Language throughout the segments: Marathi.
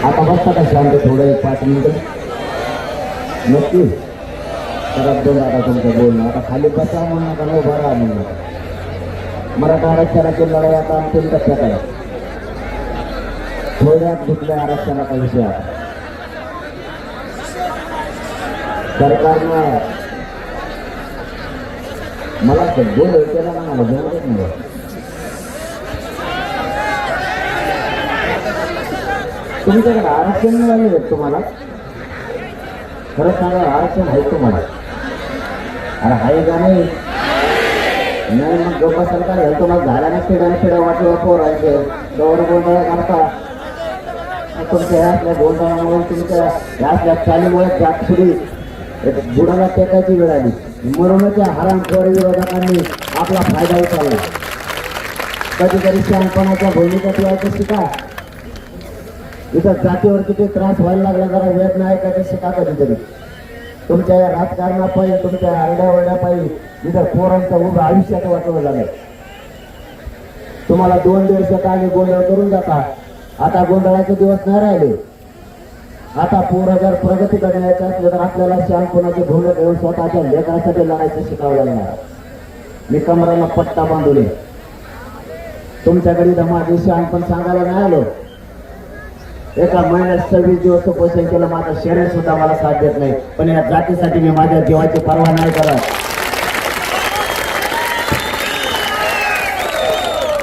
आता बसता का शांत थोडं 5 मिनिटं नक्की. तर दोन आता तुमचं बोलणं आता खाली बसा म्हणून नका न उभा राहा म्हणून नका. मराठा आरक्षणाची लढाई आता अंतिम टप्प्यात आहे. थोड्यात घेतल्या आरक्षणाचा विषय आहे. सरकारनं मला बोल केला ना मला जमतच नाही. तुमच्याकडे आरक्षण मिळाले तुम्हाला खरं सांगा आरक्षण आहे तुम्हाला? अरे आहे का नाही? नाही मग गप्पा सरकार आहे तुम्हाला झाला नाही पिढ्या वाटलं पोरायचे गौर गोंधळ करता. तुमच्या ह्यातल्या गोंधळामुळे तुमच्या ह्यातल्या चालीमुळे जागपुरी बुडाला टेकायची वेळ आली. मरूनच्या हरामखोरी विरोधकांनी आपला फायदा उचलला. कधीतरी शहाणपणाच्या भूमिकेत यायचं शिका. इथं जातीवर किती त्रास व्हायला लागला जरा वेळ नाही का ते शिका कधीतरी. तुमच्या या राजकारणापायी तुमच्या आरड्यावरड्यापायी इथं पोरांचं उभं आयुष्याचं वाटवलं झालं. तुम्हाला 2-1.5 शतकाने गोंधळ करून जाता. आता गोंधळाचे दिवस नाही राहिले. आता पोरं जर प्रगती करण्याचं असलं तर आपल्याला शहाणपणाची भूमिका घेऊन स्वतःच्या लेकरासाठी लढायचं शिकावं लागणार. मी कमराला पट्टा बांधले. तुमच्याकडे माझे शहाणपण सांगायला नाही आलो. एका महिन्यात 26 दिवस उपोषण केलं. माझं शरीर सुद्धा मला साथ देत नाही. पण या जातीसाठी मी माझ्या जीवाची पर्वा नाही करत.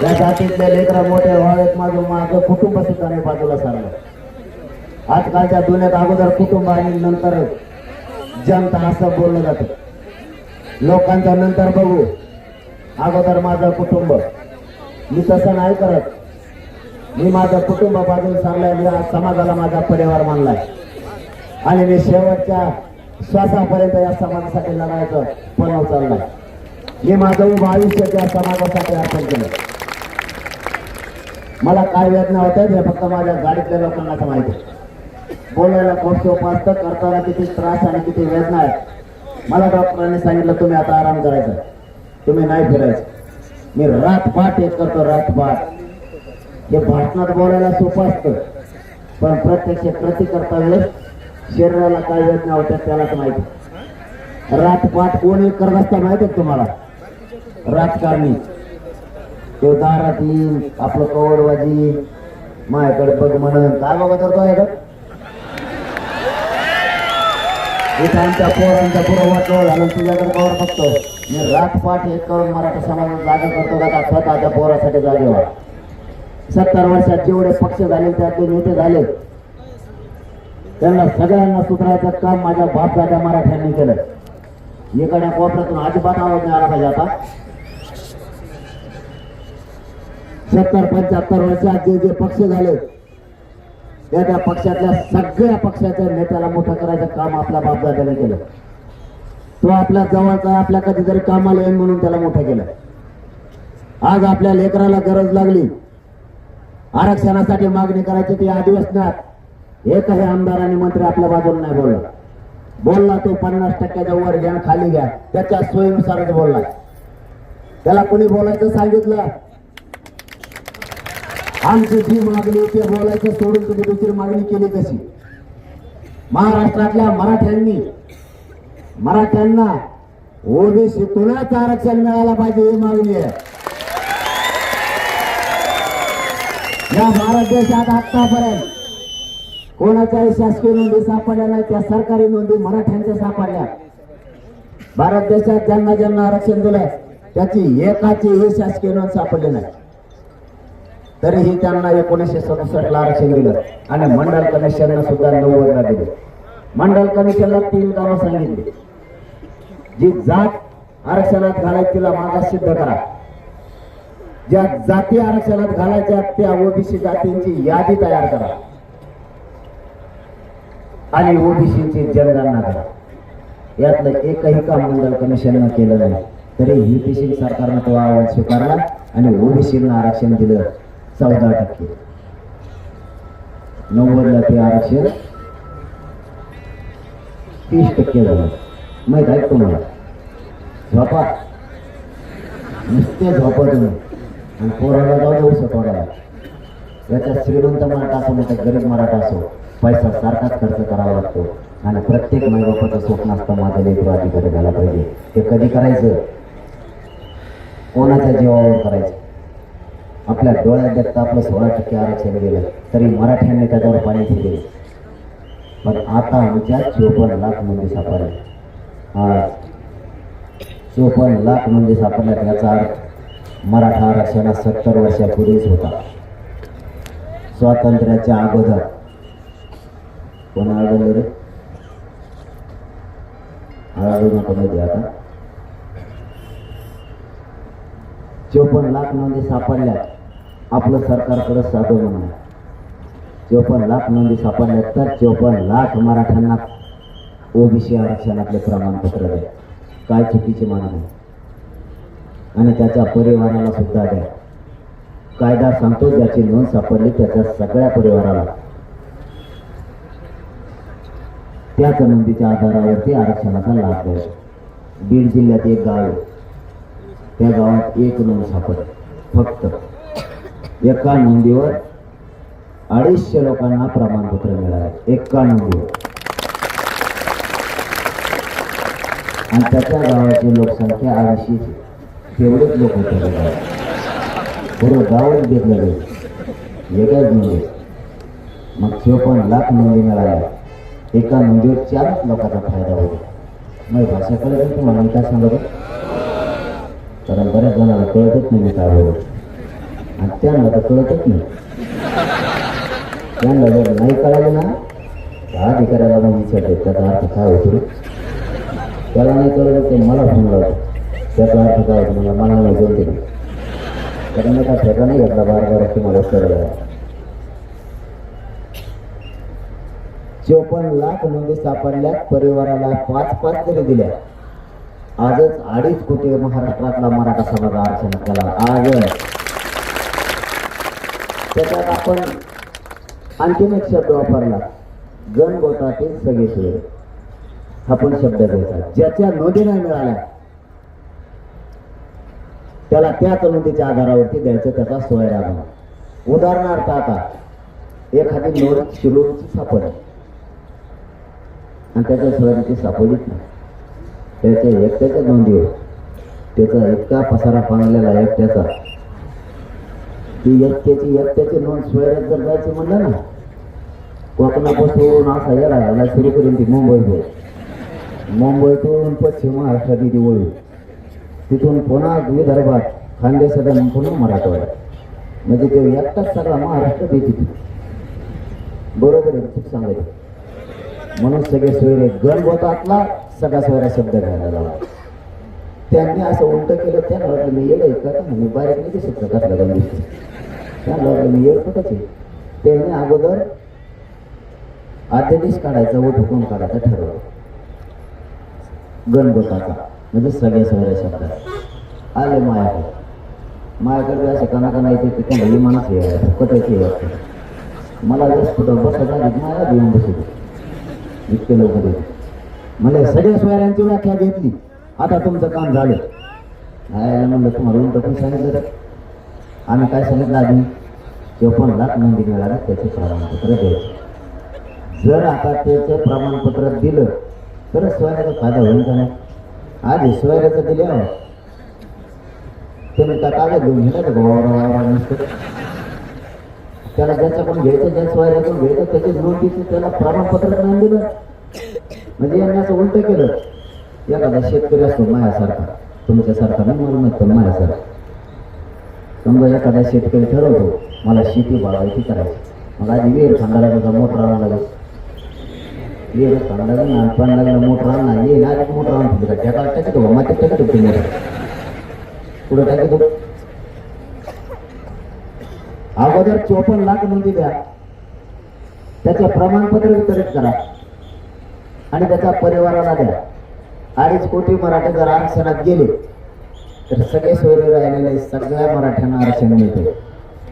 या जातीतले लेकरं मोठे व्हावेत माझं कुटुंब सुद्धा नाही बाजूला सारलं. आजकालच्या दुनियेत अगोदर कुटुंब आणि नंतर जनता असं बोललं जातं. लोकांच्या नंतर बघू अगोदर माझं कुटुंब. मी तसं नाही करत. मी माझं कुटुंब बाजूला सारलंय. मी आज समाजाला माझा परिवार मानलाय आणि मी शेवटच्या श्वासापर्यंत या समाजासाठी लढायचं पण उचललाय. मी माझं उभं आयुष्य त्या समाजासाठी अर्पण केलं. मला काय वेदना होत्या हे फक्त माझ्या गाडीतल्या लोकांनाच माहिती. बोलायला खूप सोपं असतं, करताना किती त्रास आणि किती वेदना आहे. मला डॉक्टरांनी सांगितलं तुम्ही आता आराम करायचा, तुम्ही नाही फिरायचं. मी रातपाठ एक करतो रातपाठ. हे भाषणात बोलायला सोपं असतं पण प्रत्यक्ष कृती करता वेळेस शरीराला काय वेदना होत्या त्यालाच माहिती. रातपाठ कोणी करत असता माहिती आहे तुम्हाला? राजकारणी. ते दारात येईल आपलं कवडबाजी माझ्याकडे बघ म्हणून काय बघत होतो इथं आमच्या पोरांच्या पुढं वाटलं झालं तुझ्याकडे कवर बघतो. मी रातपाठ एक करून मराठा समाजात जागा करतो का स्वतःच्या पोरासाठी जागे व्हा. 70 वर्षात जेवढे पक्ष झाले त्यातले नेते झाले त्यांना सगळ्यांना सुधारायचं काम माझ्या बापदादा मराठ्यांनी केलं. एखाद्या कोपऱ्यातून अजिबात आवाज नाही आला पाहिजे. आता 70-75 वर्षात जे पक्ष झाले त्या पक्षातल्या सगळ्या पक्षाच्या नेत्याला मोठं करायचं काम आपल्या बापदादाने केलं. तो आपल्या जवळचा आपल्या कधीतरी कामाला येईल म्हणून त्याला मोठं केलं. आज आपल्या लेकराला गरज लागली आरक्षणासाठी मागणी करायची ती अधिवेशनात एकही आमदार आणि मंत्री आपल्या बाजूला नाही बोलला तो 50% वर घ्या खाली घ्या त्याच्या सोयीनुसारच बोलला. त्याला कोणी बोलायचं सांगितलं? आमची जी मागणी ते बोलायचं सोडून तुम्ही दुसरी मागणी केली कशी? महाराष्ट्रातल्या मराठ्यांना ओबीसीतूनच आरक्षण मिळायला पाहिजे ही मागणी आहे. या भारत देशात आतापर्यंत कोणाच्याही शासकीय नोंदी सापडल्या नाही. त्या सरकारी नोंदी मराठ्यांच्या सापडल्या. भारत देशात ज्यांना ज्यांना आरक्षण दिलंय त्याची एकाचीही शासकीय नोंद सापडली नाही. तरीही त्यांना 1967 आरक्षण दिलं आणि मंडल कमिशनला सुद्धा 90ला दिले. मंडल कमिशनला 3 कामं सांगितली. जी जात आरक्षणात घालायची तिला मागास सिद्ध करा. ज्या जाती आरक्षणात घालायच्या त्या ओबीसी जातींची यादी तयार करा आणि ओबीसीची जनगणना करा. यातलं एकही काम मंडल कमिशननं केलं नाही. तरी युपीसी सरकारनं तो आवाज स्वीकारला आणि ओबीसीला आरक्षण दिलं 14%. 90ला ते आरक्षण 30% झालं. माहित आहे तुम्हाला? झोपा नुसते झोपा तुम्ही आणि पोराला जाऊ देऊ शकतो. याच्यात श्रीमंत मराठा असो नाही तर गरीब मराठा असो, पैसा सारखाच खर्च करावा लागतो. आणि प्रत्येक मायबापाचं स्वप्न असतं माझं लेकरू अधिकारी झाला पाहिजे. ते कधी करायचं? कोणाच्या जीवावर करायचं? आपल्या डोळ्यात देखता आपलं 16% आरक्षण गेलं तरी मराठ्यांनी त्याच्यावर पाणी फिरले. पण आता आमच्या 54 लाख नोंदी सापडल्या. आज 54 लाख नोंदी सापडल्यात. याचा अर्थ मराठा आरक्षण 70 वर्षापूर्वीच होता. स्वातंत्र्याच्या अगोदर. कोण अडवलं रे? अडवू नका मध्ये आता. 54 लाख नोंदी सापडल्या. आपलं सरकारकडे साधू म्हणून 54 लाख नोंदी सापडल्या तर 54 लाख मराठ्यांना ओबीसी आरक्षणातले प्रमाणपत्र द्या. काय चुकीची मागणी? आणि त्याच्या परिवाराला सुद्धा द्या. कायदा सांगतो ज्याची नोंद सापडली त्याच्या सगळ्या परिवाराला त्याच नोंदीच्या आधारावरती आरक्षणाचा लाभ द्यायचा. बीड जिल्ह्यात एक गाव आहे, त्या गावात एक नोंद सापडली. फक्त एका नोंदीवर 250 लोकांना प्रमाणपत्र मिळाले. एका नोंदीवर. आणि त्याच्या गावाची लोकसंख्या 250. तेवढेच लोक होते. पूर्ण गावच घेतलं गेलं वेगळ्याच नोंदी. मग 54 लाख नोंदी मिळाल्या. एका नोंदीवर 4 लोकांचा फायदा होतो. मग भाषा कळत तुम्हाला मी काय सांगतो? कारण बऱ्याच जणांना कळतच नाही मी काय बोलतो. आणि त्यांना तर कळतच नाही. त्यांना जर नाही कळालं ना त्या अधिकाऱ्याला मग विचारते त्याचा अर्थ काय होतो. त्याला नाही कळलं ते मला फोन लावतो. त्याचा अर्थ काय होतो मला नाही बोलते. कारण मी का ठेका नाही घेतला 12 मला कळलं. 54 लाख नोंदी सापडल्या. परिवाराला 5 तरी दिल्या. आजच 2.5 कोटी महाराष्ट्रातला मराठा समाज आरक्षण केला. आजच. त्याच्यात आपण आणखीन एक शब्द वापरला, गणगोतातील सगळे सोय. हा पण शब्द द्यायचा. ज्याच्या नोंदी नाही मिळाल्या त्याला त्याच नोंदीच्या आधारावरती द्यायचं. त्याचा सोयरा. उदाहरणार्थ आता एखादी नोंद शिरूरची सापडली आणि त्याच्या सोयरीची सापडलीच नाही. त्याच्या एकट्याच्या नोंदीवर त्याचा इतका पसारा पांगलेला एकट्याचा. ती एकट्याची नोंद सोयऱ्यात जर जायची म्हणलं ना कोकणापासून असा यायला सुरू करून ती मुंबईतून पश्चिम महाराष्ट्रात ती वळू. तिथून पुन्हा विदर्भात खानदेशात पुन्हा मराठवाड्यात. म्हणजे ते एकटाच सगळा महाराष्ट्र देते. बरोबर आहे खूप सांगायचं. म्हणून सगळे सोयरे गणगोतातला सगळा सोयरा शब्द घ्यायला लावला. त्यांनी असं उलट केलं. त्यांना वाटलं मी येलं का मी बाहेर नाही दिसत घातला गण दिसतो. त्यांना वाटलं मी येईल कुठंच आहे. त्यांनी अगोदर अध्यादेश काढायचा व ठोकून काढायचा ठरवलं. गणगोताचा म्हणजे सगळ्या सोयऱ्या शब्द आले मायाकडे असे काना येते ते त्यांना विमानच हे फुकटायचे वाटतं. मला जास्त बसायचा माया देऊन बसू इतके लोक देते. म्हणजे सगळ्या सोयऱ्यांची व्याख्या घेतली. आता तुमचं काम झालं. म्हणलं तुम्हाला उलट पण सांगितलं. आम्ही काय सांगितलं आधी 54 लाख नोंदी मिळाल्या त्याचे प्रमाणपत्र द्यायचे. जर आता त्याचं प्रमाणपत्र दिलं तर सोयऱ्याचा फायदा होईल का नाही? आधी सोयऱ्याचं दिल्यावर तुम्ही त्या कागद घेऊन घेतात नसतं. त्याला ज्याच्याकडून घ्यायचं ज्या सोयऱ्याकडून घ्यायचं त्याची नोंदीचं त्याला प्रमाणपत्र नाही दिलं. म्हणजे यांनी असं उलट केलं. एखादा शेतकरी असतो माझ्यासारखा, तुमच्यासारखा नाही मला माहित पण माझ्यासारखा. समजा एखादा शेतकरी ठरवतो मला शेती बाळगायची करायची. मग आधी विहीर खांदायला त्याचा मोटर आणायला लागेल. विहीर खांदायला लागेल पण लागलं मोटर आणणार ये ना मोटर आणतो का त्याला टाकतो मातीत टाकतो तुम्ही पुढे टाकतो. अगोदर 54 लाख नोंदी द्या. त्याचे प्रमाणपत्र वितरित करा आणि त्याच्या परिवाराला द्या. 2.5 कोटी मराठे जर आरक्षणात गेले तर सगळे सोयरे राहिलेले सगळ्या मराठ्यांना आरक्षण मिळते.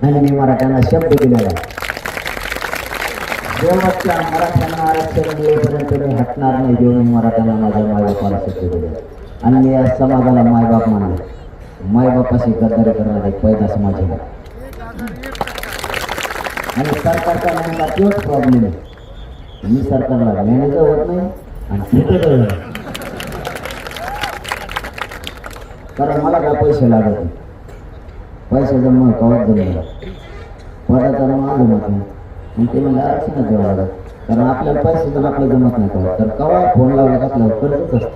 आणि मी मराठ्यांना शब्द दिलेला शेवटच्या मराठ्यांना आरक्षण मिळेपर्यंत मी हटणार नाही. देऊन मराठ्यांना माझ्या मायबापाला शब्द दिले. आणि मी या समाजाला मायबाप मानले. मायबापाशी गद्दारी करणारे पैदा समाज आहे. आणि सरकारचा नेमका तोच प्रॉब्लेम आहे. मी सरकारला मॅनेजर होत नाही आणि तिथं कारण मला काय पैसे लागत नाही. पैसे जमा कवच जमला पदाचा मग आलो मग मग ते म्हणजे आरक्षणात द्यावं लागत. कारण आपल्याला पैसे जर आपलं जमत नाही कवा तर कवा फोन लावला का आपल्याला कर्जच असतं.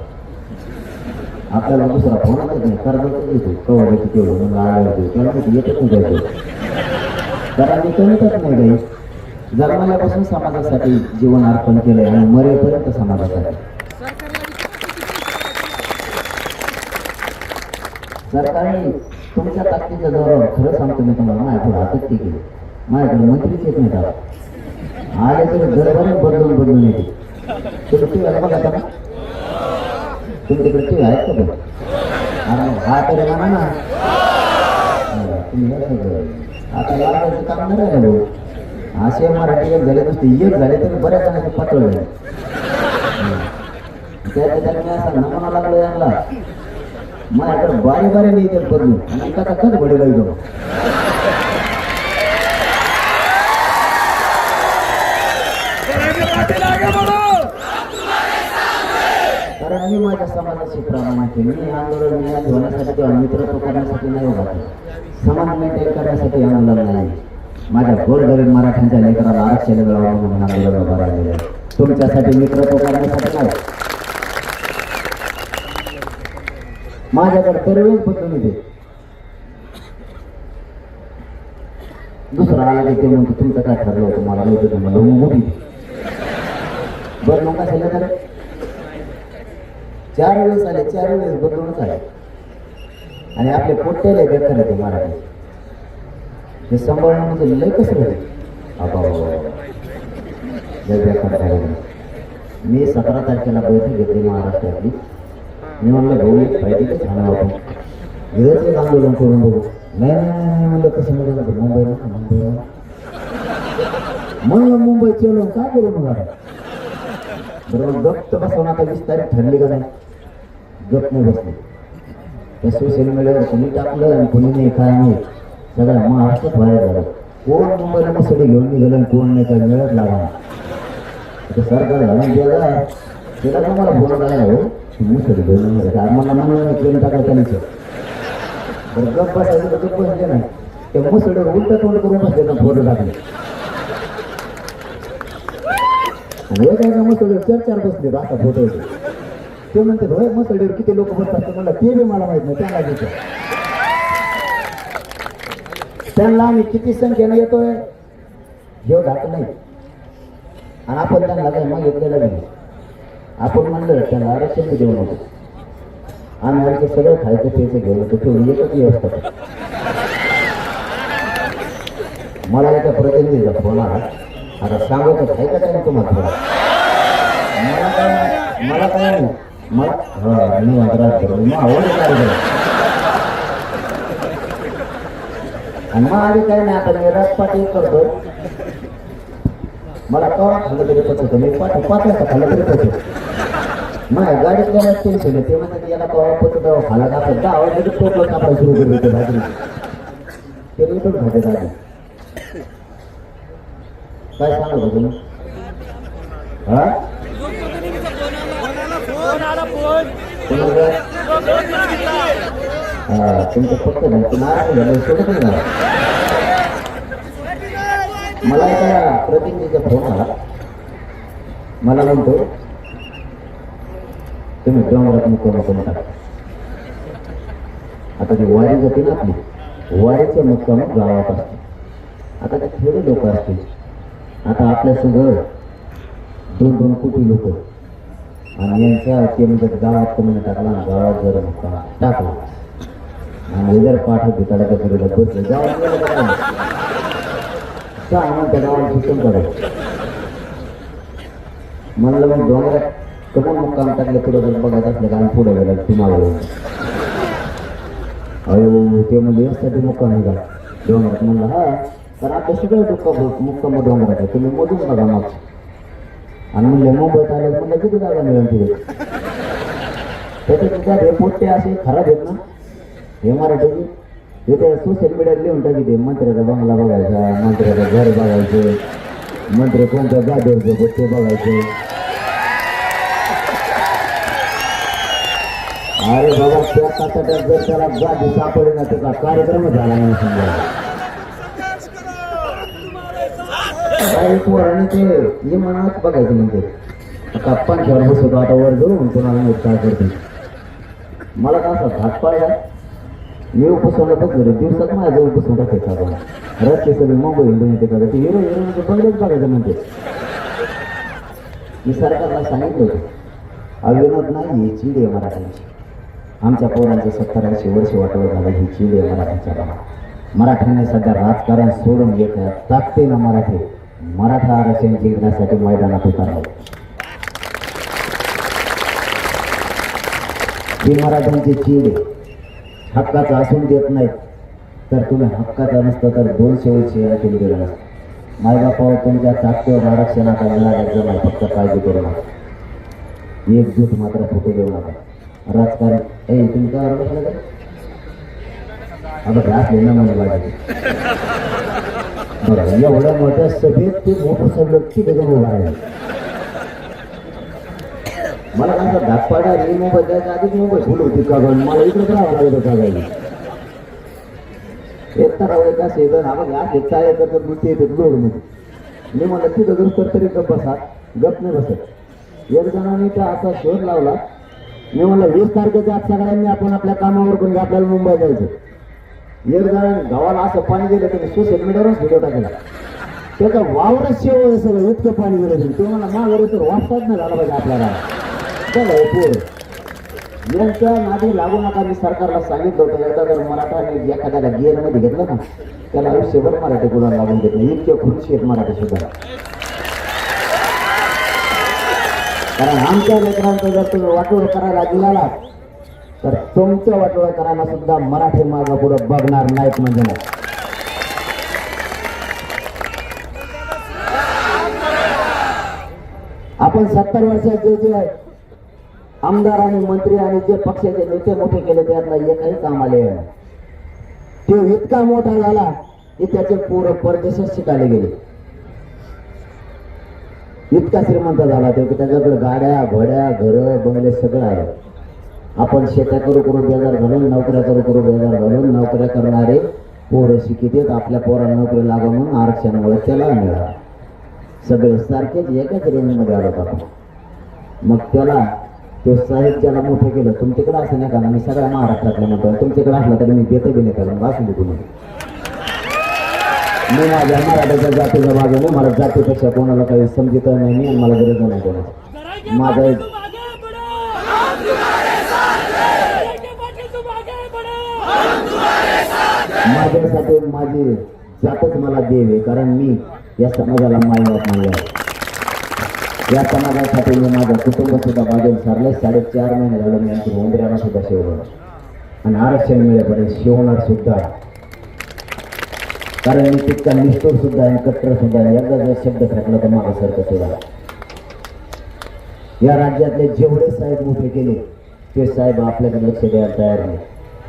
आपल्याला दुसरा फोनच नाही कर्जच येतो कवा देतो तेवढं मग आल्यावर देऊ त्याला येतच नाही द्यायचं. कारण मी कमीतच नाही काही जन्मल्यापासून समाजासाठी जीवन अर्पण केलंय आणि मरेपर्यंत समाजासाठी. सरकारने तुमच्या ताकदीच्या जोरावर खरं सांगतो मी तुम्हाला माझ्याकडे आतच केली. माझ्याकडे मंत्रीच येत नाही का आले तरी दरबारच बदलून येते. तुम्ही टी व्ही बघा ना तुमच्याकडे टी व्ही आहेत का बघ अरे हा तरी म्हणा ना तुम्ही आता लागायचं काम नाही राहिलं भाऊ. असे मराठी एक झाले नसते एक झाले तरी बऱ्याच जणांचे पातळ झाले. त्याच्या मी असा नमुना लागलो यांना माझ्याकडे बारी बारी नाही येतात बदलून आणि एका खत बडे लागलो. कारण मी माझ्या समाजाशी प्रामाणिक आहे. मी आंदोलन निर्माण होण्यासाठी किंवा नेतृत्व करण्यासाठी नाही उभा केला. समाज मेंटेन करण्यासाठी आंदोलन नाही. माझ्या गोरगरीब मराठ्यांच्या लेकराला आरक्षण मिळावं म्हणून आंदोलन उभा राहिलेलं आहे. तुमच्यासाठी नेतृत्व करण्यासाठी नाही. माझ्याकडे दरवेळेस बदलून येते. दुसरा आला ते म्हणतो तुमचं काय ठरलं होतं मला माहिती तुम्हाला मोठी बरं मग काय झालं तर 4 वेळेस आले 4 वेळेस बदलूनच आले. आणि आपले पोट्टेले बेकार येते मराठी हे सांभाळणं म्हणजे लय कसं होते. लय बेकार झालं. मी 17 तारखेला बैठक घेतली महाराष्ट्रातली. मी म्हणलं भाऊ एक पाहिजे छान आपण विरोध एक आंदोलन करून बघू. नाही नाही म्हणलं कसं म्हणलं मुंबईला म्हणलं मुंबई चलून काय करू मग आता बरोबर गप्त बसवून आता 20 तारीख ठरली का नाही गप्प नाही बसले. त्या सोशल मीडियावर कोणी टाकलं आणि कोणी नाही काय नाही सगळं महाराष्ट्रात व्हायला झालं. कोण मुंबईला मसडी घेऊन निघालं कोण नाही काय मिळत लागला. सरकार घालून द्यायला त्याला का मला बोलत आला हो मुसडी घेऊन मला म्हणून ट्रेन टाकायचं नाही बरं गप्प बसायचं तर गप्प बसले नाही त्या मुसडीवर उलट तोंड करून बसले ना फोटो टाकले. आणि एक आहे मसडीवर 4 बसले असा फोटो होते. ते म्हणते होय मसडीवर किती लोक बसतात म्हणलं ते बी मला माहित नाही त्यांना घेतो. त्यांना आम्ही किती संख्येनं येतोय घेऊ घात नाही आणि आपण त्यांना काय मागितलेलं नाही. आपण म्हणलं त्यांना आरक्षण देऊ नको आम्ही आमचं सगळं खायचं प्यायचं घेऊन येतो तेवढी एकच व्यवस्था. मला एका प्रतिनिधीचा फोन आला आता सांगतो आहे का काय तुम्हाला मला काय मला मी आवडत आणि मग आधी काय नाही आता मी राजपाटी करतो. मला कवा खाल्लं तरी पचत मी पाठ वाजता खाल्लं तरी पचत. माझ्या गाडीत गेल्यास टेन्शन ते म्हणतात याला कवा पचत खाला का 10 वाजता टोपलं कापायला सुरू केलं होतं भाजी ते मी पण खाते दादी काय सांगत होतो तुम्ही हा तुमचं फक्त सोडत नाही. मला एका प्रतिनिधीचा फोन आला मला म्हणतो तुम्ही डोंगरात मुक्काम करून टाका. आता ती वारी जाते ना आपली वारीचं मुक्काम गावात असते. आता ते थोडे लोक असतील. आता आपल्या सगळं 2-2 कोटी लोक आणि यांच्या ते म्हणजे गावात कमी टाकला गावात जर मुक्काम टाकला आणि जर पाठवते त्याला काय करायला बसले गावात गेलं का त्या गावात शिक्षण करायचं म्हणलं मग डोंगरात कमून मुक्काम टाकले पुढे जर बघायचं असलं का पुढे गेला तुम्हाला अयो ते म्हणजे यासाठी मुक्काम आहे का डोंगरात म्हणलं हा तर आपलं सगळं दुःख मुक्काम डोंगरात आहे तुम्ही मोजून बघा मग आणि म्हणलं मुंबईत आलं म्हणलं किती जागा मिळेल तिथे त्याच्या हे पोट्टे असे खराब आहेत ना हे मराठीची इथे सोशल मीडियात लिहून टाकी मंत्र्याचा बंगला बघायचा, मंत्र्याचं घर बघायचं, मंत्री कोणत्या जागेवर ते बघायचे. अरे बाबा त्या काटाट्यात जर त्याला जागी सापडली ना त्याचा कार्यक्रम झाला नाही समजा. आणि ते विमानात बघायचं म्हणते आता पंख्यावर बसवतो आता वर जाऊन कोणाला काय करते. मला का असा भात पाळला मी उपसवला बघतो दिवसात माझ्या जवळ बसून टाकायचा. रस्ते सगळे मुंबई हिंदू येते का ते हिरो हिरो बघलेच बघायचं म्हणते. मी सरकारला सांगितलं होतं अविनोद नाही ही चीड आहे मराठ्यांची. आमच्या पोरांचे 70-80 वर्ष वाटवत झालं ही चीड आहे मराठ्यांच्या. मराठ्यांनी सध्या राजकारण सोडून घेत ताकदीनं मराठा आरक्षण जिंकण्यासाठी मैदानात उतरले. ही मराठ्यांची चीड आहे. हक्काचं असून देत नाहीत तर तुम्ही हक्काचा नसतं तर 200 वर्ष केली गेलं नसतं. मायबापावर तुमच्या ताकदीवर आरक्षणाचा मिळाल्याचं नाही. फक्त काळजी करू नका. एकजूट मात्र फुटू देऊ नका. राजकारण तुम्ही काय बसलं का आता घास ना म्हणून लागेल बरं. एवढ्या मोठ्या सभेत ते मोठं सगळं तिथे जाऊन उभा आहे. मला काय धाकपाडा रे मुंबई जायचं आधीच मुंबई फुल होती का गण मला इकडे राहावं लागत होता गाडी. एक तर का शेजन हा बघ आज एक काय करतात मृत्यू येते जोडमध्ये. मी म्हणलं तिथं जर तरी गप बसा गप नाही बसत. एक जणांनी त्या असा शोध लावला. मी म्हणलं 20 तारखेच्या आज सगळ्यांनी आपण आपल्या कामावर करून आपल्याला मुंबई जायचं. एक जण गावाला असं पाणी दिलं त्याने सोशल मीडियावरच व्हिडिओ टाकला. त्याचा वावरच शेव सगळं इतकं पाणी दिलं ते मला माघारी तर वाचताच नाही झाला पाहिजे आपल्याला. चला पोर यांच्या नादी लागू नका. मी सरकारला सांगितलं होतं एकदा जर मराठाने एखाद्याला गिअरमध्ये घेतलं ना त्याला आयुष्यभर मराठी गुलाम लागून देत नाही. इतके खुशी आहेत मराठी सुद्धा. कारण आमच्या लेकरांचं जर तुम्ही वाटोळ करायला गेला तर तुमचं वाटोळ करायला सुद्धा मराठी मागं पुढं बघणार नाहीत म्हणजे नाही. आपण 70 वर्षाचे जे आमदार आणि मंत्री आणि जे पक्षाचे नेते मोठे केले त्यातला एकही काम आले नाही. तो इतका मोठा झाला की त्याचे पोरं परदेशात शिकायला गेले. इतका श्रीमंत झाला तो की त्याच्याकडे गाड्या घोड्या घर बंगले सगळं आलं. आपण शेत्या करू बेजार घालून नोकऱ्या करू बेजार घालून नोकऱ्या करणारे पोरं शिकितेत. आपल्या पोरांना नोकरी लागून म्हणून आरक्षणामुळे त्याला मिळाला. सगळे सारखेच एकाच रेंजमध्ये आलो आपण. मग त्याला तो साहित्याला मोठं केलं. तुमच्याकडे असं नाही का मी सगळ्या महाराष्ट्रातल्या म्हणतो तुमच्याकडे असलं तरी मी देतो बी नाही कारण वाचून देतो. मी माझ्या मराठ्याच्या जातीच्या बाजूने मला जातीपेक्षा कोणाला काही समजत नाही आणि मला गरज नाही कोणाची. माझ्यासाठी माझी जातच मला देव आहे कारण मी या समाजाला मायबाप मानले आहे. या समाजासाठी मी माझं कुटुंब सुद्धा बाजूला सारले. 4.5 महिने झालं मी आमच्या उंबऱ्याला सुद्धा शिवलं आणि आरक्षण मिळेपर्यंत शिवणार सुद्धा. कारण मी तितका निष्ठूर सुद्धा आणि कट्टर सुद्धा. एकदा जर शब्द फेकला तर माझं सारखं सुद्धा. या राज्यातले जेवढे साहेब मोठे केले ते साहेब आपल्याकडे लक्ष द्यायला तयार नाही.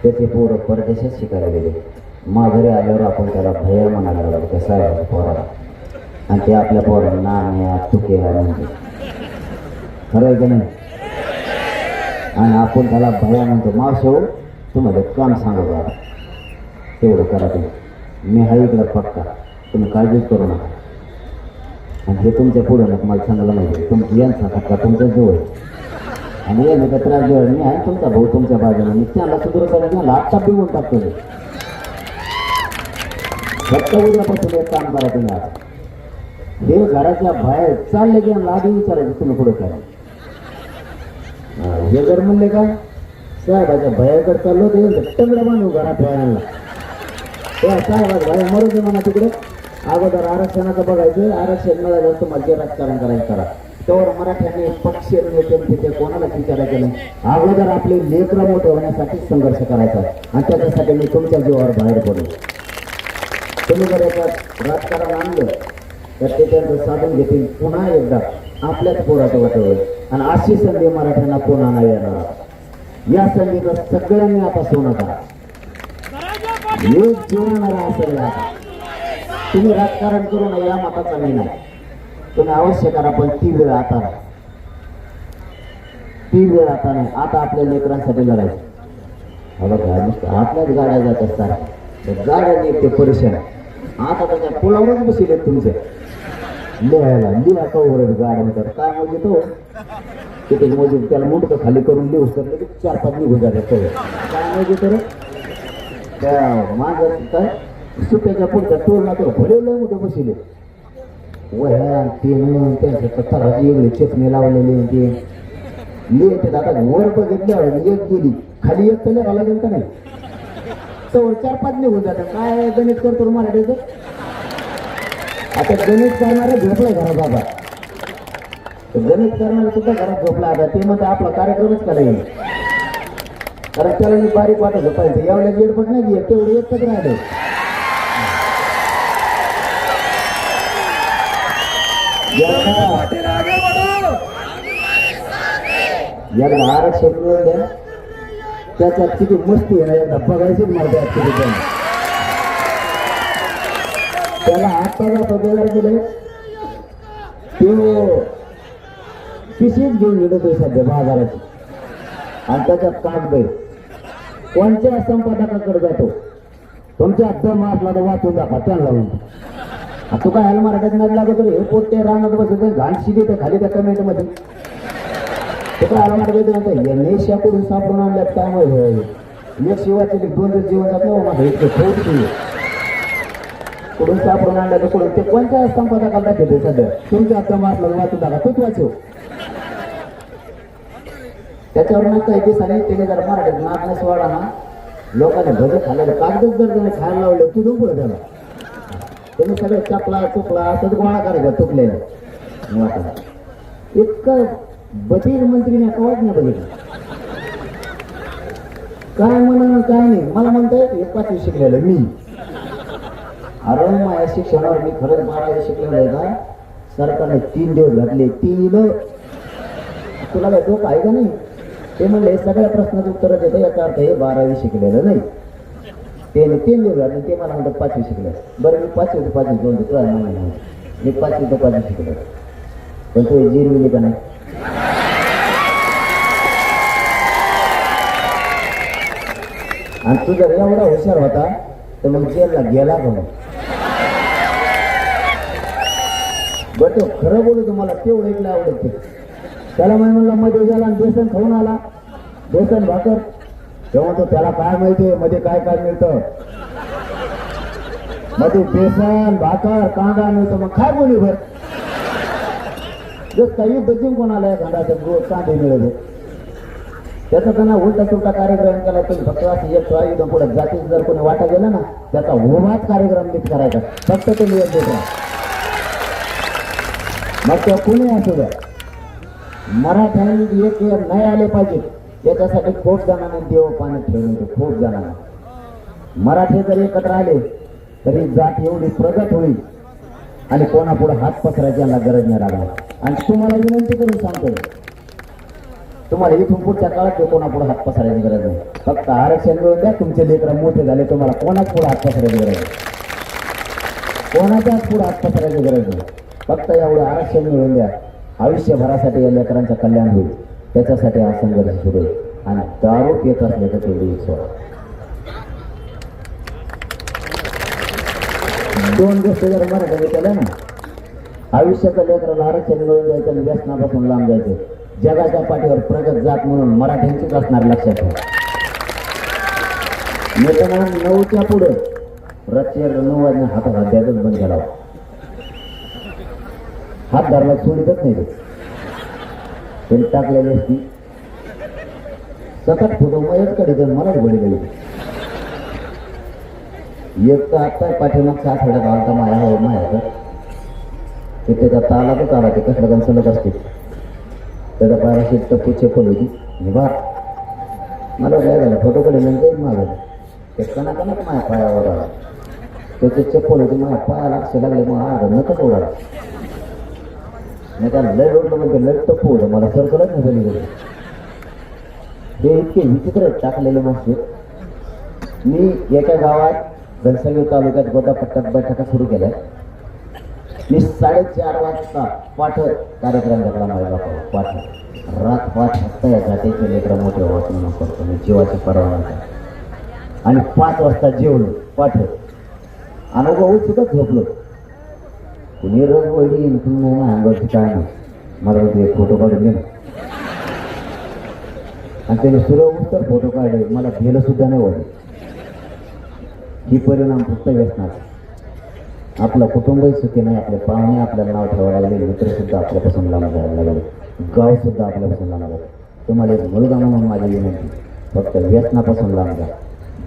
त्याचे पोरं परदेशात शिकायला गेले. माघारी आल्यावर आपण त्याला भैया म्हणायला लागलो त्या साहेबाच्या पोराला आणि ते आपल्या पोरांना नाण्या तुकेला म्हणते. खरं आहे की नाही. आणि आपण त्याला भैया म्हणतो. मावशो तुम्हाला काम सांगू बा तेवढं करा तुम्ही. मी हा इकडं पक्का तुम्ही काळजीच करू नका. आणि हे तुमच्या पुढं नका मला सांगायला माहिती तुमची यांचा फटका तुमच्या जवळ आणि या नका त्रास जवळ मी आहे तुमचा भाऊ तुमच्या बाजूला. मी त्याला सुधार करायला मला आत्ता पिळून टाकतो. फक्त उद्यापासून एक काम करा तुम्ही. आता हे घराच्या बाहेर चालले की आधी विचारायचं तुम्ही पुढे करा. हे जर म्हणले का साहेबाच्या भयाकडे चाललो ते टंगडं बांधू घरात व्हायला त्या साहेबाज भाया मरू दे म्हणा तिकडे. अगोदर आरक्षणाचं बघायचं. आरक्षण मिळालं तुम्हाला जे राजकारण करायचं करा. तर मराठ्यांनी पक्ष नेते तिथे कोणालाच विचारायचं नाही. अगोदर आपले लेकरं मोठे होण्यासाठी संघर्ष करायचा आणि त्याच्यासाठी मी तुमच्या जीवावर बाहेर पडलो. तुम्ही जर एका राजकारण आणलं तर ते त्यांचं साधून घेतील. पुन्हा एकदा आपल्याच पोराचं वाटवलं आणि अशी संधी मराठ्यांना पुन्हा नाही येणार. या संधीचं सगळ्यांनी आता सोनं करा. एक जीवनाला असेल आता तुम्ही राजकारण करू नये या मताचा मी नाही. तुम्ही अवश्य करा, पण ती वेळ आता नाही. ती वेळ आता नाही. आता आपल्या लेकरांसाठी लढायचं. आपल्याच गाड्या जात असतात, गाड्या निघते परिसर. आता त्याच्या पुलावरच बसले तुमचे लिहायला लिहा कवरच गाड्यांवर काय म्हणजे तो तिथे मोजे त्याला मुंडकं खाली करून लिहूस तर लगेच 4-5 निघून जाते कवर. काय म्हणजे तर त्या माझं काय सुट्याच्या पुढच्या टोलला तर भले लय मोठे बसले वह्या ते त्यांच्या पत्थराची वेगळी चेतणे लावलेले ते लिहायचे. आता वर बघितल्यावर एक गेली खाली एक तर लागेल का नाही, तर 4-5 निघून जातात. काय गणित करतो मराठीचं. आता गणित करणारा झोपलाय घरात बाबा, गणित करणारा सुद्धा घरात झोपला. आता ते म्हणते आपला कार्यक्रमच करा येईल, कारण त्याला मी बारीक वाटत झोपायचं. एवढ्या गेडपट नाही घे तेवढे एकच राहिले. एकदा आरक्षण मिळून द्या, त्याच्यात किती मस्ती आहे ना एकदा बघायचीच माहिती आहे. त्याला आता जातो गेला गेले तो पिशीच घेऊन येतो सध्या बाजाराची, आणि त्याच्यात कागद कोणत्या संपादकाकडे जातो. तुमच्या दम असला तर वाचून दाखवा त्यांना लावून. तू काय ह्याला मराठीत नाही लागत हे पोटे राहणार बसत घाण शिदी तर खाली त्या कमेंट मध्ये तो काय ह्याला मराठीत म्हणतो नेशाकडून सापडून आणल्यात काय माहिती एक शिवाचे 2 दिवस जीवन जात नाही माझं इतकं ठेवत कुठून सापडून आणल्या तर कुठून ते कोणत्या संपादकाला दाखवते सध्या. तुमच्या दम असला तर वाचून दाखवा तूच वाचव. त्याच्यावर काही दिवसाने त्याने जर मराठीत नाचण्यास वाढा ना लोकांनी भजे खाल्ले कागदच जर त्याने खायला लावले की पुढे त्याला त्याने सगळे चपला चुकला असं गोळा करायचा चुकलेला. इतकं बधीर मंत्रीने कवाच नाही बघितलं. काय म्हणा काय नाही मला म्हणताय 5वी शिकलेलं मी. अरे माझ्या शिक्षणावर मी खरंच 12वी शिकलेलं आहे का. सरकारने 3 दिवस घातले 3. तुला काय डोकं आहे का नाही. ते म्हणले सगळ्या प्रश्नाचं उत्तर देतं याचा अर्थ हे 12वी शिकलेलं नाही. त्याने 3 दिवस घातले ते मला म्हणतात 5वी शिकले. बरं मी 5वी ते 5वी दोन देतो मी 5वी ते 5वी शिकले, पण तो जिरविले का नाही. आणि तू जर एवढा हुशार होता तर मग जेलला गेला का मग. बरं तो खरं बोलू तुम्हाला तेवढं ऐकलं आवडत ते. त्याला म्हणला मध्ये गेला आणि बेसन खाऊन आला बेसन भाकर. तेव्हा तो त्याला काय माहितीये मध्ये काय काय मिळतं. मध्ये बेसन भाकर कांदा मिळतो मग काय बोलू भर जर काही बदलून कोणाला कांदा कांदे मिळवले त्याचा त्यांना उलटा सुलटा कार्यक्रम केला. तुम्ही फक्त असं एक एकदम पुढे जातीच जर कोणी वाटा गेला ना त्याचा होमाच कार्यक्रम नीट करायचा फक्त ते नियम देत मग तेव्हा कुणी असू द्या. मराठ्यांनी एक नाही आले पाहिजे त्याच्यासाठी खूप जणांनी देव पाण्यात ठेवून होते. खूप जणांना मराठी जर एकत्र आले तरी जात एवढी प्रगत होईल आणि कोणापुढे हात पसरायची यांना गरज नाही लागणार. आणि तुम्हाला विनंती करून सांगतो तुम्हाला इथून पुढच्या काळात कोणापुढे हात पसरायची गरज नाही. फक्त आरक्षण मिळून द्या. तुमचे लेकरं मोठे झाले तुम्हाला कोणाच पुढे हात पसरायची गरज नाही. कोणाच्याच पुढे हात पसरायची गरज नाही. फक्त एवढं आरक्षण मिळून द्या. आयुष्यभरासाठी या लेकरांचं कल्याण होईल. त्याच्यासाठी हा संघर्ष सुरू आहे. आणि दारू पेत असले तर तेवढी सोडा. 2 गोष्टी जर मराठीने केल्या ना आयुष्याच्या लेकराला आरक्षण मिळून द्यायचं आणि व्यसनापासून लांब जायचं. जगाच्या पाठीवर प्रगत जात म्हणून मराठ्यांचीच असणार लक्षात ठेवा. नेत्यांना 9च्या पुढे रात्री 9 वाजता हातात हात द्यायचंच बंद केला. हात धरला सोडतच नाही ते टाकलेली असती सतत फोटो मयच कडे मलाच बळी गेली. एक तर आत्ता पाठीमागच्या आठवड्यात आलता माझ्या ते त्याच्या तालातच आला ते कसलं गण सलग असते त्याच्या पायाशी टप्पू चप्पल होती बा मला काय झालं फोटोकडे नंतर मागं ते कणाकणच माझ्या पायावर आला त्याचे चप्पल होती माझ्या पायाला लक्ष लागले मग नकच ओढाला नाही त्याला लय ओढलं म्हणजे लय टप्पू होतं मला सरकलच नाही गेलं. ते इतके विचित्र टाकलेले मस्त. मी एका गावात घनसंगी तालुक्यात गोदापट्ट्यात बैठका सुरू केल्या. मी 4:30 वाजता पाठ कार्यक्रम घेतला माझ्या बापाला. पाठ रात पाठ वाजता या जातीचे लेकरं मोठे होत म्हणून करतो मी जीवाची परवा नाही. आणि 5 वाजता जेवलो पाठ. अनुभव सुद्धा झोपलो. कुणी रंग वळली कुणी अंगावरची काय नाही. मला ते फोटो काढून गेला आणि त्याने सुरू उत्तर फोटो काढले. मला गेलं सुद्धा नाही वाटलं. ही परिणाम फक्त व्यसनाचा. आपलं कुटुंबही सुखी नाही. आपले पाहुणे आपल्याला नाव ठेवायला लागले. मित्र सुद्धा आपल्यापासून लांब जायला लागले. गाव सुद्धा आपल्यापासून लांब लागले. तुम्हाला एक मुलगा म्हणून माझी विनंती, फक्त व्यसनापासून लांब जा.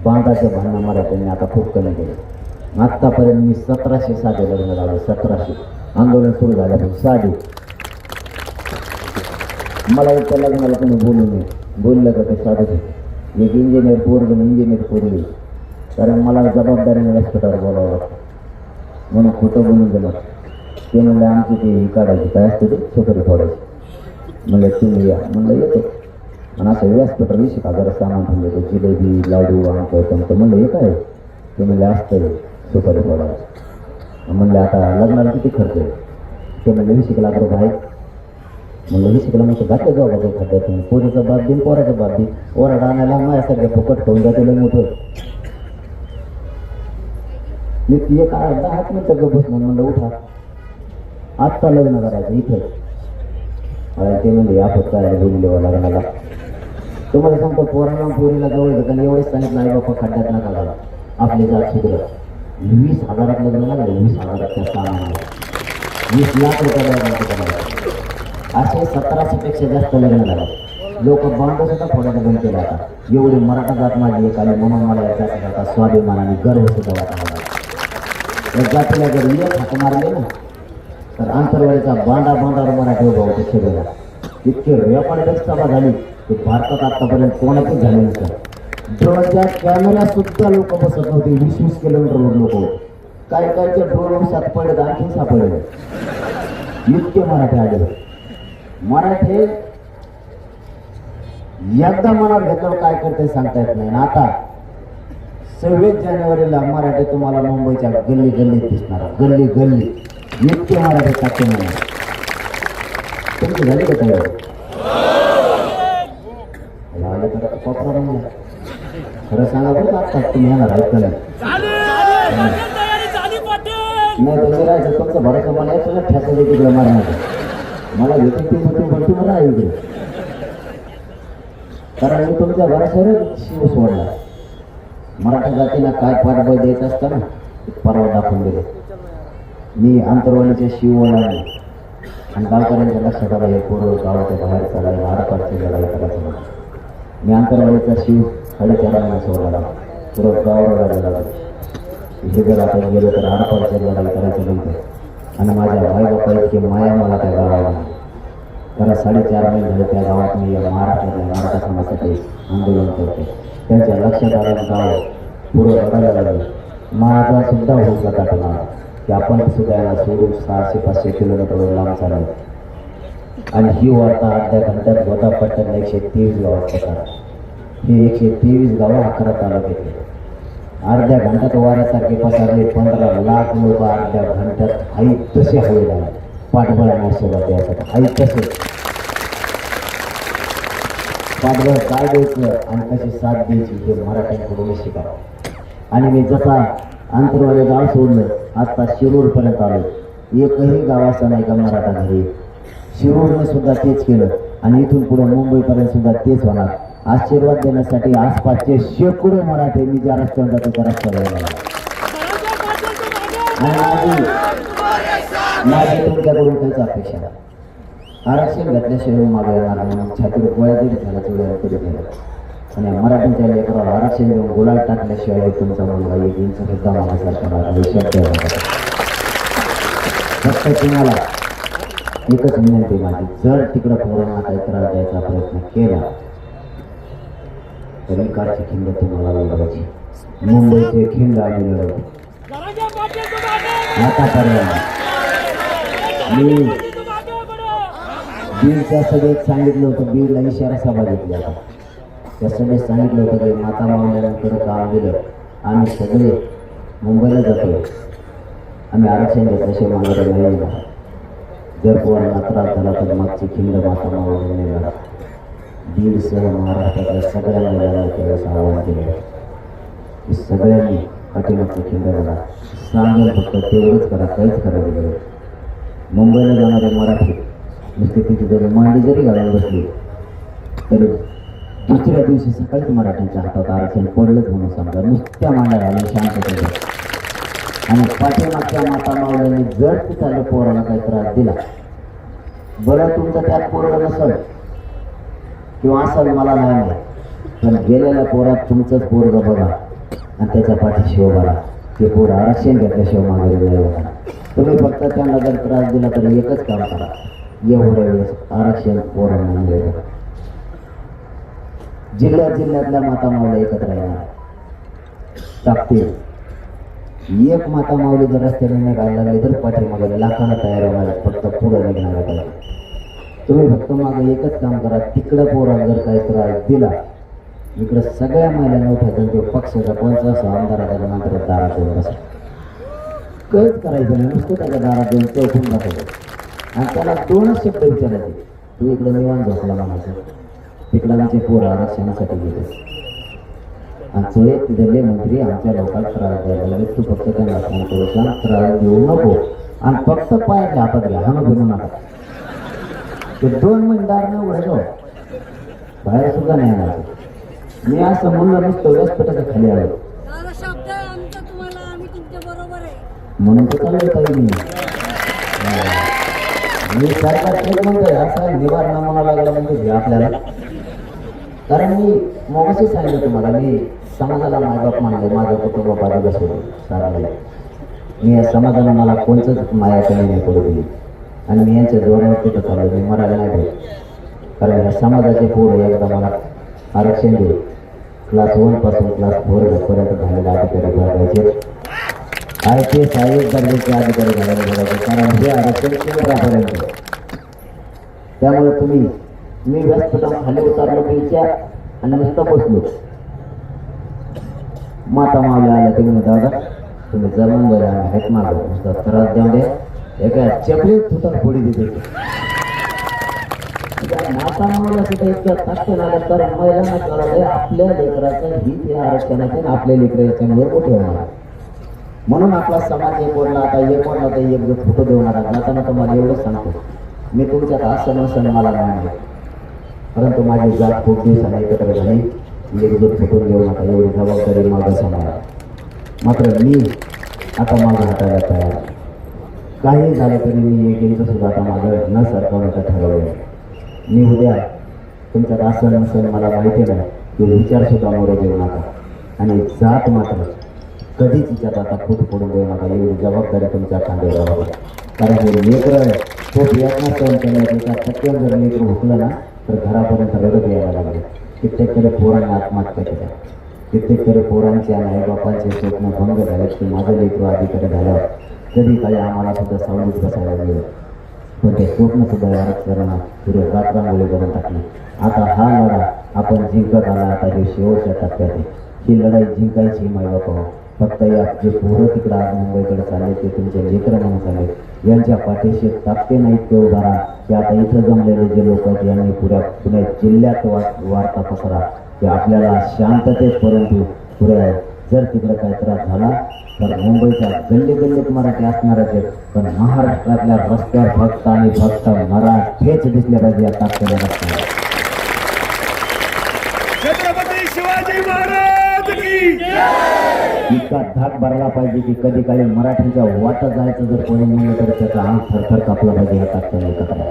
बांधाचे भांडणं मला त्यांनी आता खूप कमी केले. आत्तापर्यंत मी 1700 साधे लग्न लावले. 1700 आंदोलन सुरू झाल्यापासून साधे. मला एक लग्नाला कोणी बोलू नये. बोललं का ते साधत होते. एक इंजिनियर पोरग इंजिनियर पोरगी. कारण मला जबाबदारीने व्यासपीठावर बोलावं लागतं म्हणून खोटं बोलून गेलं. ते म्हणलं आमची ती काढायची काय असते ते छोकरी फोडायची. म्हणलं तुम्ही या. म्हणलं येतो. आणि असं व्यासपीठावर 20,000 सामान ठेवलं होतं. जिलेबी लाडू आमचं तर म्हणलं हे काय. ते म्हणले असतं छोकरी फोडायचं. म्हणलं आता लग्नाला किती खर्च आहे. ते म्हणले 20,00,000 रुपये आहे. म्हणलं 20,000 मग घातलं जाऊ का खड्ड्यातून. पोरीचा बाप दिन पोराचा बाप दिन. ओरडा आणायला माझ्यासारख्या फुकट खाऊन जाते लय मोठं. मी ती एक 10 मिनिटं गप बसणार. म्हणलं उठा आत्ता लग्न करायचं इथं. मला ते म्हणजे आपण काय बोलले लग्नाला. तुम्हाला सांगतो पोरांना पोरीला जवळ येतं आणि एवढेच सांगितलं आई बापा खड्ड्यात नका घाला. आपले जात सुधर. 20,000 लग्न लागले. 20,000 सामान 20 लाख रुपये. असे 1700 पेक्षा जास्त लग्न झालं. लोक बांध सुद्धा फोडायला बंद केला आता. एवढी मराठा जात माझी एक आली म्हणून मला या जातीचा स्वाभिमानाने गर्व सुद्धा वाटायला. या जातीला जर एक हात मारले ना तर आंतरवाडीचा बांडा बांधावर मराठी उभा होते शरीराला. इतके रेकॉर्ड सभा झाली की भारतात आतापर्यंत कोणाचीच झाली नसतं. ड्रोनच्या कॅमेरा सुद्धा लोक बसत नव्हते. 20-20 किलोमीटरवर लोक होते. काही काहीचे ड्रोन सापडले तर आणखी सापडले. इतके मराठी आले. मराठी एकदा मनावर घेतल्यावर काय करते सांगता येत नाही. आता 26 जानेवारीला मराठी तुम्हाला मुंबईच्या गल्ली गल्लीत दिसणार. गल्ली गल्ली इतके मराठी टाकते मला. तुमची झाली का तयार. कोपरा म्हणून खरं सांगा बरं आता तुम्ही येणार ऐकलं नाही. तुम्ही राहायचं तुमचं भरोसा मला यायचं ना ठ्यासा तिकडे मारणार. मला येते ती म्हणतो मला इकडे. कारण मी तुमच्या भरोशावर शिव सोडला. मराठा जातीला काय पाठबळ द्यायचं असतं ना परवा दाखवून दिले. मी आंतरवाडीच्या शिववडाने आणि गावकऱ्यांच्या लक्षात आला. हे पूर्व गावाच्या बाहेर चालायला आरपारची लढाई करायचं म्हणून मी आंतरवाडीचा शिव 4.5 महिना सोडला. पूर्व गावावर आलेला. इथे जर आपण गेलो तर आरपारची लढाई करायचं नव्हतं. आणि माझ्या बापा इतकी माया मला त्या गावाला. कारण 4.5 महिने झाले त्या गावात मी या महाराष्ट्रातल्या मराठा समाजासाठी आंदोलन करते. त्यांच्या लक्षात आलेलं गाव पुढं बघायला लागलं. माझा सुद्धा होता टाकला की आपण सुद्धा याला सोडून 600-500 किलोमीटरवर लांब चाललो. आणि ही वार्ता अर्ध्या घंट्यात गोदापट्ट्याला 123 गावात पसरली. हे 123 गावं 11 तालुक्यातले अर्ध्या घंट्यात वाऱ्यासारखे पसरले. 15 लाख लोक अर्ध्या घंट्यात आई तसे हवे लागले. पाठबळाने सोबत यासाठी आई तसे पाठबळ काय द्यायचं आणि कशी साथ द्यायची हे मराठ्यांकडून शिकावं. आणि मी जसा आंतरवाडी गाव सोडलं आता शिरूरपर्यंत आलो. एकही गाव असं नाही का मराठा घरी. शिरूरने सुद्धा तेच केलं आणि इथून पुढे मुंबईपर्यंत सुद्धा तेच होणार. आशीर्वाद देण्यासाठी आसपासचे शेकडो मराठी मी ज्या रस्त्यावर जातो त्या रस्त्यावर आणि माझी तुमच्याकडून काहीच अपेक्षा नाही. आरक्षण घातल्याशिवाय मागे येणार म्हणून छातीवर गोळ्या जरी झाला तेवढ्या तरी झालं. आणि मराठीच्या लेकराला आरक्षण देऊन गुलाल टाकल्याशिवाय तुमचा मुलगा 1 इंच सुद्धा मागासारखा शब्द. फक्त तुम्हाला एकच विनंती माझी, जर तिकडं पोरांना काही त्रास द्यायचा प्रयत्न केला तर एकाची खिंड तुम्हाला लढवायची. मुंबईचे खिंड आम्ही लढवतो. आतापर्यंत मी बीडच्या सभेत सांगितलं होतं. बीडला इशारा सभा घेतली होता. त्या सभेत सांगितलं होतं की माता मावल्यानंतर काम दिलं आम्ही सगळे मुंबईला जातो आम्ही आरक्षण घेतल्याशिवाय मागं नाही येणार. जर पोरांना त्रास झाला तर मागची खिंड माता मावळून येणार. बीडसह महाराष्ट्रातल्या सगळ्या महिलांना त्यावेळेस आवाहन केलं की सगळ्यांनी पाठीमागची खिंड घाला. सांगेल फक्त तेवढंच करा, काहीच करा गेलं. मुंबईला जाणारे मराठी नुसते तिथे जरी मांडी जरी घालून बसली तरी दुसऱ्या दिवशी सकाळीच मराठ्यांच्या हातात आरक्षण पडलंच म्हणून समजा. नुसत्या मांड्या घालून शांततेने आणि पाठीमागच्या माता मावळ्यांनी जर तिथल्या पोराला काही त्रास दिला, बरं तुमचं त्यात पोरं नसल किंवा असेल मला नाही माहीत, पण गेलेल्या पोरात तुमचंच पोरग बघा आणि त्याच्या पाठीशी उभा राहा. ते पोरं आरक्षण घेतल्याशिवाय मागे नाही होता. तुम्ही फक्त त्यांना जर त्रास दिला तर एकच काम करा, एवढ्या वेळेस आरक्षण पोरांना मिळेल. जिल्ह्यातल्या माता मावल्या एकत्र येणार टाकतील. एक माता माऊली जर रस्त्याने निघायला लागली तर पाठीमागे लाखांना तयार होणार, फक्त पुढे निघणार आहे. तुम्ही फक्त मागे एकच काम करा, तिकडं पोरांना जर काही त्रास दिला, इकडं सगळ्या महिलांना उठायचं, तो पक्षाचा कोणता असो आमदाराच्या नंतर दारात येऊन बसा. काहीच करायचं नाही, नुसतं त्याच्या दारात येऊन चौकून बसायचं आणि त्याला दोनच शब्द विचारायचे, तू इकडं निवांत झोपला म्हणायचं, तिकडं आमचे पोरं आरक्षणासाठी गेले आणि ते तिथले मंत्री आमच्या लोकांना त्रास द्यायला लागले. तू फक्त त्यांना सांगतो त्रास देऊ नको आणि फक्त पायाच्या हातात घ्या, हा बनवू नका. ते 2 महिन्यानं उघडायचो बाहेर सुद्धा नाही आणायचं. मी असं म्हणलं नुसतं व्यासपीठाच्या खाली आलो म्हणून तो चालू काही मी सरकार म्हणतोय असा निवार नमुना लागला म्हणजे आपल्याला. कारण मी मगाशी सांगितलं तुम्हाला, मी समाजाला मायबाप मानले, माझं कुटुंब बाजूला सोडून सारलं. मी या समाजाला मला कोणतंच माया कमी नाही पडू दिली आणि मी यांच्या जोरावर तिथं चाललो. मी मरायला नाही भेट, कारण या समाजाचे पोरं एकदा मला आरक्षण देऊ. क्लास 1 पासून क्लास 4 पर्यंत झालेले अधिकारी बघायचे, IPS IAS दर्जाचे अधिकारी झालेले बघायचे, कारण हे आरक्षण केंद्रापर्यंत. त्यामुळे मी व्यासपीठावर खाली उतारलो बिलच्या आणि नुसतं बसलो. माता मावल्या आल्या ते म्हणत दादा तुम्ही जमून बरं आहेत मागं नुसतं त्रास द्या दे, एका चपलीत तुतर फोडी देते. माता मावल्या सुद्धा इतक्या ताकद आल्या तर महिलांना कळलं आपल्या लेकराचं हित या आरक्षणाचे आपल्या लेकरं याच्यामुळे मोठे होणार. म्हणून आपला समाज एक बोलला आता एक बोलला तर एक जो फोटो देऊ नका. जाताना तुम्हाला एवढंच सांगतो, मी तुमच्यात असं नसं मला नाही, परंतु माझी जात खूप दिवसांनी एकत्र झाली. एकजूट फुटून देऊ नका, एवढी जबाबदारी माझं समाज. मात्र मी आता माझ्या हाताला तयार, काही झालं तरी मी एक इंच सुद्धा आता माझं न सरकारचं ठरवलं. मी उद्या तुमच्यात असं नसेल मला माहिती नाही, तो विचार सुद्धा मोडू देऊ नका आणि जात मात्र कधीच तिच्यात आता फूट पडून देऊ नका. एवढी जबाबदारी तुमच्या खांद्यावर राहावं. कारण हे लेकरं खूप यातना सहन करण्यात येतात. टक्क्यावर जर लेकरं हुकलं ना तर घरापर्यंत रडत यायला लागले. कित्येक तरी पोरांना आत्महत्या केल्या, कित्येक तरी पोरांचे आणि आईबापांचे स्वप्न भंग झाले की माझं लेकरू अधिकारी झाल्यावर कधी काही आम्हाला सुद्धा सावलीत बसायला मिळेल. पण ते स्वप्न सुद्धा आरक्षणाला पुढे रात्रांगोळी करून टाकली. आता हा लढा आपण जिंकत आला, आता हे शेवटच्या टप्प्यात आहे. ही लढाई जिंकायची मायबापा. फक्त या जे पोरं तिकडं आज मुंबईकडे चालले ते तुमचे लेकरं म्हणून चालले, यांच्या पाठीशी ताकते नाहीत ते उभा राहा. की आता इथं जमलेले जे लोक आहेत यांनी पुणे जिल्ह्यात वार्ता पसरा की आपल्याला शांततेत, परंतु पुढे जर तिकडे काही त्रास झाला तर मुंबईच्या गल्लीत मराठी असणारच आहेत, पण महाराष्ट्रातल्या रस्त्यावर फक्त आणि फक्त मराठीच दिसले पाहिजे या ताकदीला रस्त्यावर. छत्रपती शिवाजी महाराज की इतका धाक भरला पाहिजे की कधी काळी मराठीच्या वाटत जायचं जर कोणी म्हणलं तर त्याचा अंग थरथर कापला पाहिजे या ताकदीला एकत्र.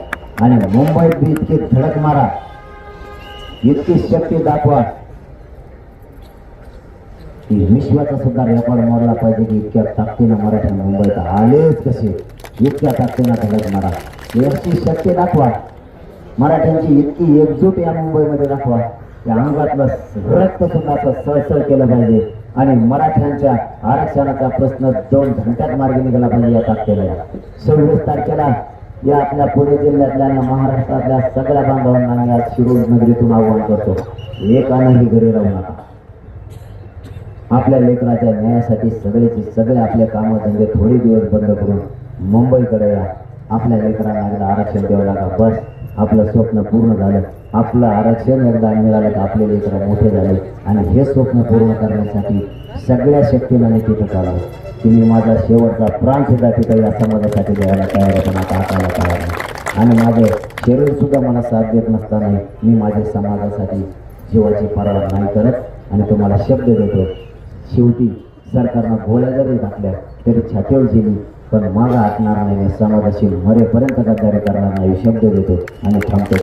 आणि मुंबईत बी इतकी धडक मारा, इतकी शक्ती दाखवा की विश्वाचा सुद्धा रेकॉर्ड मोडला पाहिजे की इतक्या ताकदीनं मराठी मुंबईत आलेच कसे, इतक्या ताकदीनं धडक मारा, याची शक्ती दाखवा. मराठ्यांची इतकी एकजूट या मुंबईमध्ये दाखवा, त्या अंगातलं रक्त सुद्धा असं सळसळ केलं पाहिजे आणि मराठ्यांच्या आरक्षणाचा प्रश्न 2 घंट्यात मार्गी निघाला पाहिजे या ताकदीला. 26 तारखेला या आपल्या पुणे जिल्ह्यातल्या महाराष्ट्रातल्या सगळ्या बांधवांना मी आज शिरूर नगरीतून आवाहन करतो, एकानंही घरी राहू नका. आपल्या लेकराच्या न्यायासाठी सगळेचे सगळे आपले कामधंदे थोडे दिवस बंद करून मुंबईकडे या. आपल्या लेकरांना एकदा आरक्षण द्यावं लागा. बस आपलं स्वप्न पूर्ण झालं. आपलं आरक्षण एकदा मिळालं का आपले लेकरं मोठे झाले आणि हे स्वप्न पूर्ण करण्यासाठी सगळ्या शक्तीला मी तिथं चाललो की मी माझा शेवटचा प्राण सुद्धा तिथं या समाजासाठी द्यायला तयार आहे, पण आता हाताला तयार आहे. आणि माझं शरीर सुद्धा मला साथ देत नसताना मी माझ्या समाजासाठी जीवाची पर्वा नाही करत आणि तुम्हाला शब्द देतो. शेवटी सरकारनं गोळ्या जरी घातल्या तरी छातीवर गेली पण मागं हटणार नाही. समाजाशी मरेपर्यंत गद्दारी करणार नाही शब्द देतो आणि थांबतो.